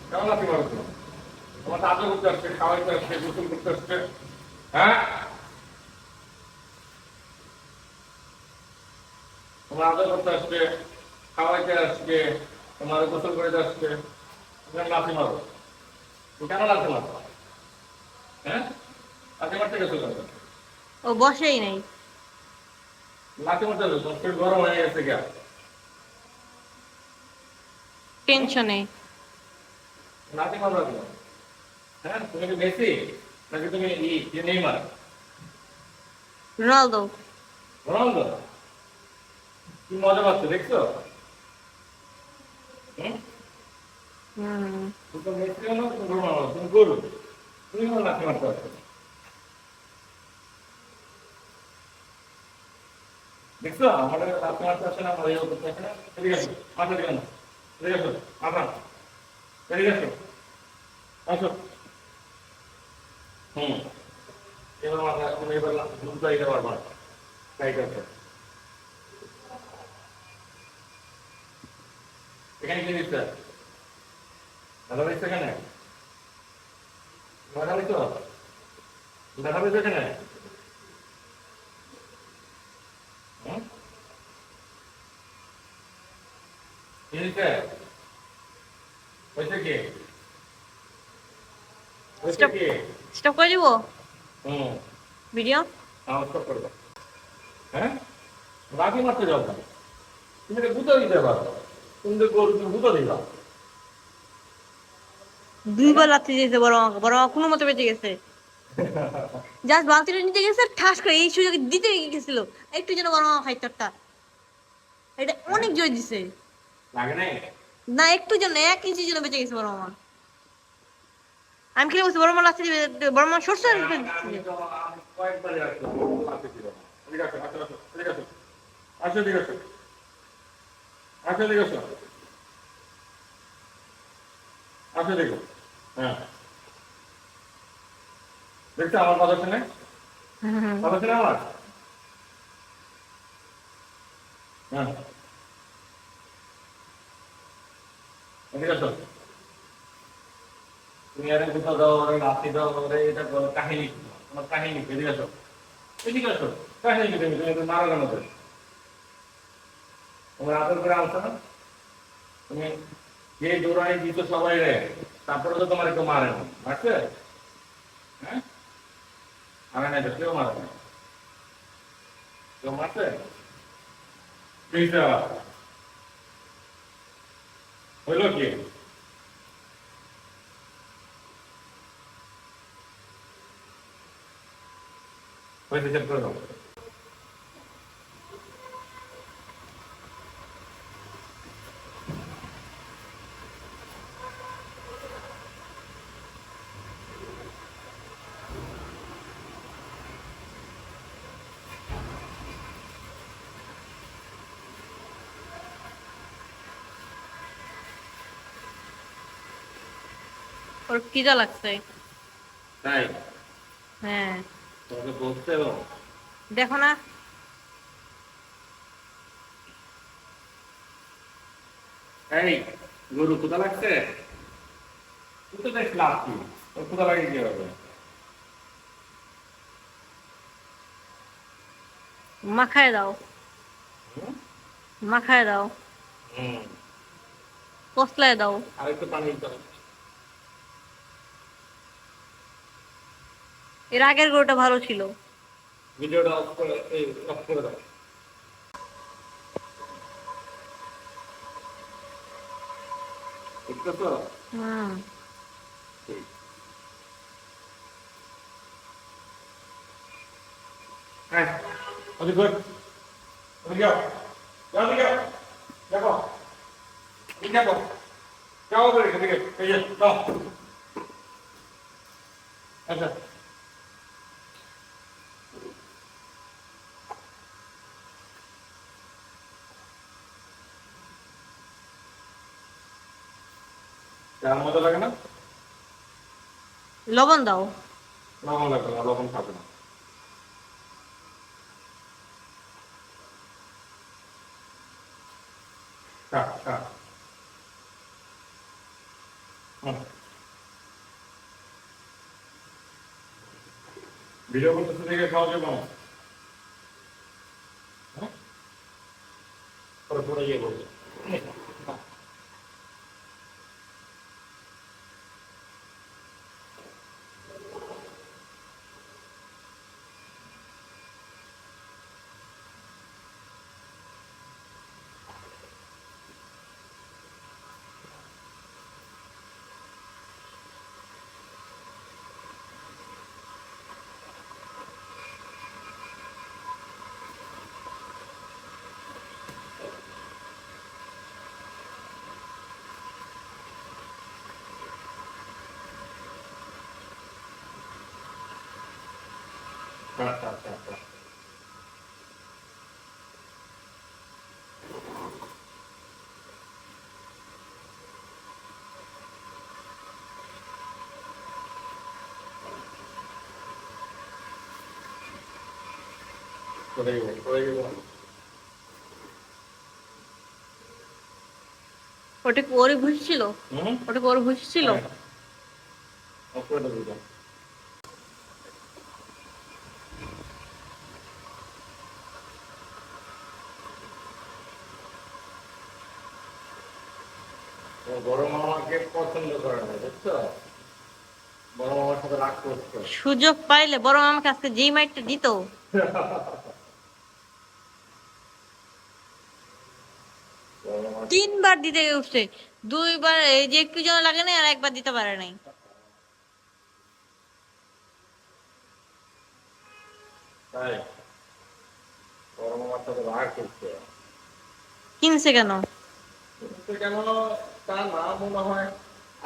কেমন লাথি মারো তুমি? তোমার আদর করতে আসছে, খাওয়াইতে আসছে, গোসল করতে আসছে। হ্যাঁ, তোমার আদর করতে আসছে, খাওয়াইতে আসছে, তোমার গোসল করে আসছে, তুমি লাথি মারো। তুমি কেন লাথি মারো? হ্যাঁ, লাথি মারতে গেছো কেন? ও বসেই নাই। লাথি মারতে গেছো, তোমার শরীর গরম হয়ে গেছে গা। হুম? টেনশনে। লাথি মারো কেন? হ্যাঁ, তুমি কি মেসি নাকি তুমি নেইমার? রোনালদো। রোনালদো? কি মজা পাচ্ছ দেখছো? হুম? হুম। তুমি তো মেসিও না, তুমি রোনালদো, তুমি গরু। তুমি কেন লাথি মারতে পারছো? দেখছো আমাদের লাথি মারতে আসে না, আমার এই করতে আসে না। এদিকে আসো, মাথা দিকে না। এদিকে আসো, মাথা। এদিকে আসো, আসো। হুম, এবার মাথা, তুমি এবার দুধ দিতে পারবা না। তাই করছো। এখানে কি দিচ্ছে? ভালো দিচ্ছে এখানে? মজা দিচ্ছ? দেখা দিচ্ছে এখানে? হুম? কি দিচ্ছে? হয়েছে কি? হয়েছে স্টপ। কি? স্টপ করে দিব হুম, ভিডিও। স্টপ করে দাও। হ্যাঁ, লাঠি মারতে যাও না, তুমি এটা গুঁতো দিতে পারো। তুমি তো গরু, তুমি গুঁতো দিবা, তাই না? দুইবার লাথি দিয়েছে বড় মাকে, বড় মা কোনো মতে বেঁচে গেছে। জাস্ট বালতিটা নিতে গেছে, ঠাস করে এই সুযোগে দিতে গেছিল। একটু যেন বড় মা খাইতো একটা। এটা হ্যাঁ, অনেক জয় দিছে। লাগে নাই? না একটু জন্য, 1 ইঞ্চি জন্য বেঁচে গেছে বড় মা। আমি খেলে বলছি বড় মা লাথি দিবে, বড় মা সরষে হ্যাঁ, দিচ্ছে। আমি কয়েকবারই আসলাম, লাথি দিল না। এদিকে আসো, আসো, আসো, এদিকে আসো। আসো, এদিকে আসো। আসো, এদিকে আসো। আসো, এদিকে। হ্যাঁ, দেখছো আমার কথা শুনে? কথা শুনে আমার? হ্যাঁ, এদিকে আসো। তুমি আরে কোথাও দাও, ওরে লাথি দাও, ওরে এটা করো, কাহিনী কি? তোমার কাহিনী কি? এদিকে আসো। এদিকে আসো। কাহিনী কি তুমি? তুমি তো মারো কেন তো? তোমার আদর করে আনছো না? তুমি যে দৌড়ানি দিত সবাই রে, তারপরে তো তোমার কেউ মারে না, মারছে? হ্যাঁ, মারে নাই তো, কেউ মারে না। কেউ মারছে? হইলো কি? হয়েছে, চেক করে দাও। ওর খিদা লাগছে। তাই? হ্যাঁ। তোমাকে বলতে হবে। দেখো না। এই, গরু ক্ষুধা লাগছে? তুই তো দেখ লাভ কি? তোর ক্ষুধা লাগে কি হবে? মাখায় দাও। হুম? মাখায় দাও। হুম। কসলায় দাও। আরেকটু পানি দিতে হবে। এর আগের গরুটা ভালো ছিল। ভিডিওটা অফ করে, এই, অফ করে দাও। দেখতেছো? হুম। ঠিক। হ্যাঁ, ওদিকে ঘুর। ওদিকে যাও। যাও, ওদিকে যাও। দেখো, ওদিকে দেখো। যাও ওদিকে, ওদিকে। এই যে, যাও। আচ্ছা, যার মজা লাগে না? লবণ দাও। লবণ লাগবে না, লবণ খাবে না। খা, খা। ভিডিও করতেছে দেখে খাওয়া যাবে না। হ্যাঁ? পরে পরে গিয়ে বলবো। আচ্ছা আচ্ছা আচ্ছা। করে দিব করে দিব। ওটা কি ওরই ভুসি ছিল? হুম। ওটা কি ওর ভুসি ছিল? হ্যাঁ, অফ করে দেবো এটা। ও বড় মামাকে পছন্দ করে না, বুঝছো? বড় মামার সাথে রাগ করছো। সুযোগ পাইলে বরং আমাকে আজকে যেই মাইটটা দিত, বড় মামা 3 বার দিতে উঠছে। 2 বার এই যে একটু জন লাগে না, আর একবার দিতে পারে নাই। তাই বড় মামার সাথে রাগ করছে। কিনছে কেন? কিন্তু কেন তা না মনে হয়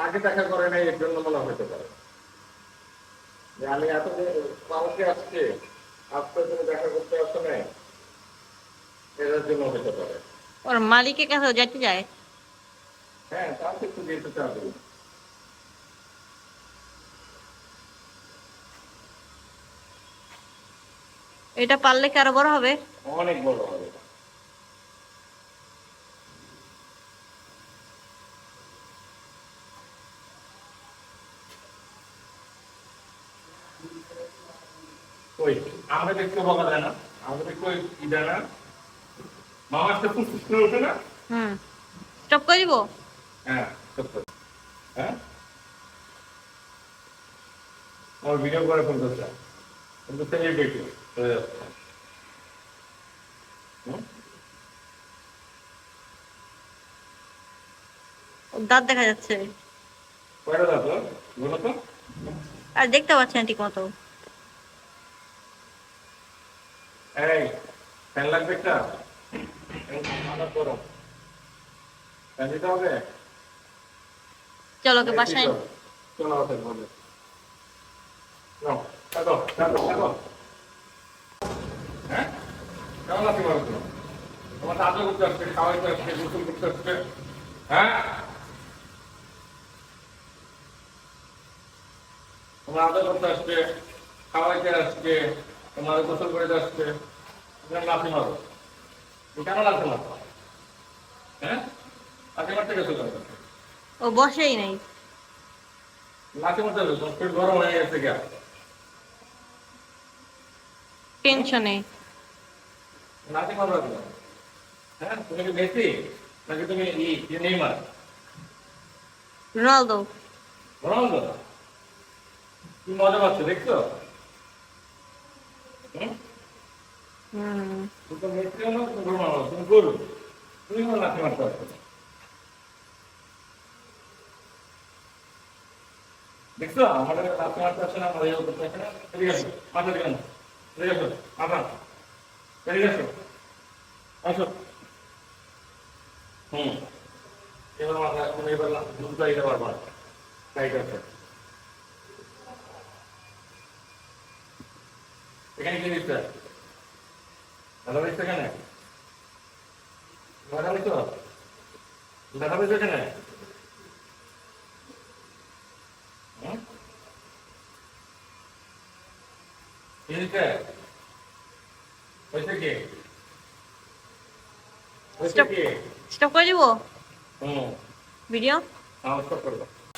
আগে দেখা করে নাই, এর জন্য মনে হতে পারে যে আমি এত কালকে আসছি, আজকে তুমি দেখা করতে আসছো না, এটার জন্য হতে পারে। ওর মালিকের কাছেও যেতে যায়। হ্যাঁ, তার তো একটু যেতে চাবে। এটা পারলে কি আরো বড় হবে? অনেক বড় হবে। ওই আমাদের একটু বকা দেয় না, আমাদের একটু ই দেয় না, মামা আসতে ফুসফুস করে ওঠে না। হুম, স্টপ করে দিব। হ্যাঁ, সত্য। হ্যাঁ, আমার ভিডিও করে ফেলতেছে কিন্তু সেলিব্রিটি হয়ে যাচ্ছে। হুম? ওর দাঁত দেখা যাচ্ছে, কয়টা দাঁত ওর? বলো তো। আর দেখতে পাচ্ছি না ঠিক মতো। এই, ফ্যান লাগবে একটা? মাথা গরম। ফ্যান দিতে হবে? চলো ওকে বাসায়। চলো আমাদের বলে। নাও, থাকো, থাকো, থাকো। হ্যাঁ? কেমন আছি বলো তো? তোমার তো আদর করতে আসছে, খাওয়াইতে আসছে, গোসল করতে আসছে। হ্যাঁ? তোমার আদর করতে আসছে, খাওয়াইতে আসছে, তোমার গোসল করে আসছে। তুমি লাথি মারো। তুমি কেন লাথি মারো? হ্যাঁ? লাথি মারতে গেছো কেন? ও বসেই নাই। লাথি মারতে গেছো, তোমার পেট গরম হয়ে গেছে গা। টেনশনে। লাথি মারো কেন? হ্যাঁ? তুমি কি মেসি? নাকি তুমি নেইমার? রোনালদো। রোনালদো? কি মজা পাচ্ছ দেখছো? হুম? হুম, তুমি তো মেসিও না, তুমি রোনালদো, তুমি গোল। তুমি কেন লাথি মারতে পারছো? দেখছো আমাদের লাথি মারতে আসছে না, আমার ইয়ে করতে আসছে না? এদিকে আসো, মাথা দিকে না। এদিকে আসো, মাথা। এদিকে আসো, আসো। হুম, এবার মাথা, তুমি এবার দুধটা দিতে পারবা না। টাইট আছে। এখানে কি দিচ্ছে? দাদা দিচ্ছে এখানে? দাদা দিচ্ছ? দাদা দিচ্ছে এখানে? হুম? কি দিচ্ছে? হয়েছে কি? হয়েছে স্টপ। কি? স্টপ করে দিব হুম, ভিডিও। আমার স্টপ করবো।